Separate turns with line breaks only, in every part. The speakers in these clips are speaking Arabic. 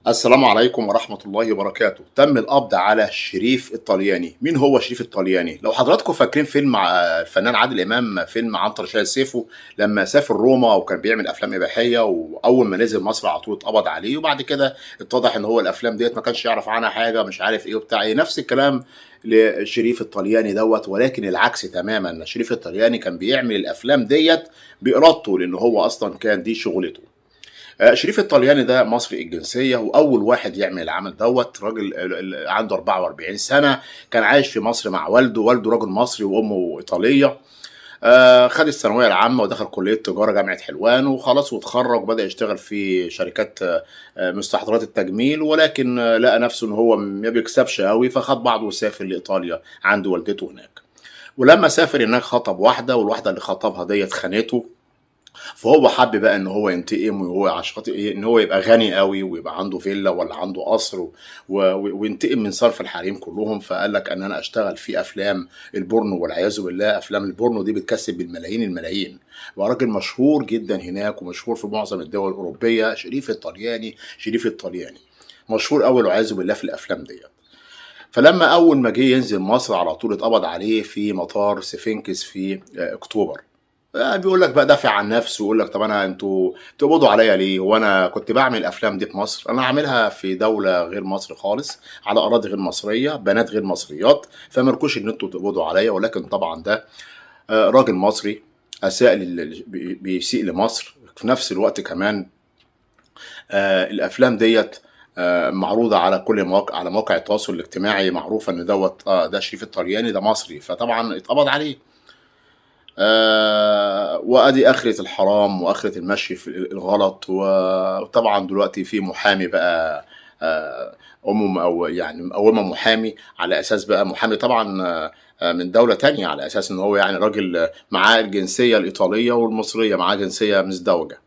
السلام عليكم ورحمة الله وبركاته. تم القبض على شريف الطلياني. مين هو شريف الطلياني؟ لو حضراتكم فاكرين فيلم الفنان عادل إمام، فيلم عنتر شايل سيفه، لما سافر روما وكان بيعمل أفلام إباحية، وأول ما نزل مصر على طول اتقبض عليه، وبعد كده اتضح إن هو الأفلام ديت ما كانش يعرف عنها حاجة، مش عارف إيه وبتاع إيه. نفس الكلام لشريف الطلياني دوت، ولكن العكس تماما. شريف الطلياني كان بيعمل الأفلام ديت بإرادته، لأن هو أصلا كان دي شغلته. شريف الطلياني ده مصري الجنسية، وأول واحد يعمل العمل دوت راجل عنده 44 سنة. كان عايش في مصر مع والده راجل مصري وأمه إيطالية. خد الثانوية العامة ودخل كلية تجارة جامعة حلوان وخلاص، واتخرج وبدأ يشتغل في شركات مستحضرات التجميل، ولكن لقى نفسه إن هو ما بيكسبش قوي، فخد بعضه وسافر لإيطاليا عند والدته هناك. ولما سافر هناك خطب واحدة، والواحدة اللي خطبها ديت خانته. فهو حب بقى ان هو ينتقم، وهو عشان خاطر ايه؟ ان هو يبقى غني قوي ويبقى عنده فيلا ولا عنده قصر وينتقم من صرف الحريم كلهم. فقال لك ان انا اشتغل في افلام البورنو، والعياذ بالله افلام البورنو دي بتكسب بالملايين الملايين. وراجل مشهور جدا هناك ومشهور في معظم الدول الاوروبيه. شريف الطلياني مشهور قوي والعياذ بالله في الافلام دي. فلما اول ما جه ينزل مصر على طول اتقبض عليه في مطار سفنكس في اكتوبر. بيقول لك بقى دافع عن نفسه، ويقول لك طب انتوا تقبضوا عليا ليه؟ وانا كنت بعمل الافلام دي في مصر، انا عاملها في دوله غير مصر خالص، على اراضي غير مصريه، بنات غير مصريات، فمالكوش ان انتوا تقبضوا عليا. ولكن طبعا ده راجل مصري اساء بيسيء لمصر في نفس الوقت كمان. الافلام ديت معروضه على كل مواقع، على مواقع التواصل الاجتماعي، معروفه ان دوت ده شريف الطرياني ده مصري، فطبعا اتقبض عليه. وادي اخرة الحرام واخرة المشي في الغلط. وطبعا دلوقتي في محامي بقى، او يعني مقومه محامي على اساس بقى محامي طبعا من دولة تانية، على اساس ان هو يعني راجل معاه الجنسية الايطالية والمصرية، معاه جنسية مزدوجة.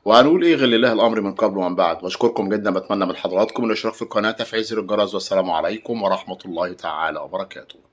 وهنقول ايه؟ غير لله الامر من قبل ومن بعد. بشكركم جدا، بتمنى من حضراتكم الاشتراك في القناة، تفعيل زر الجرس، والسلام عليكم ورحمة الله تعالى وبركاته.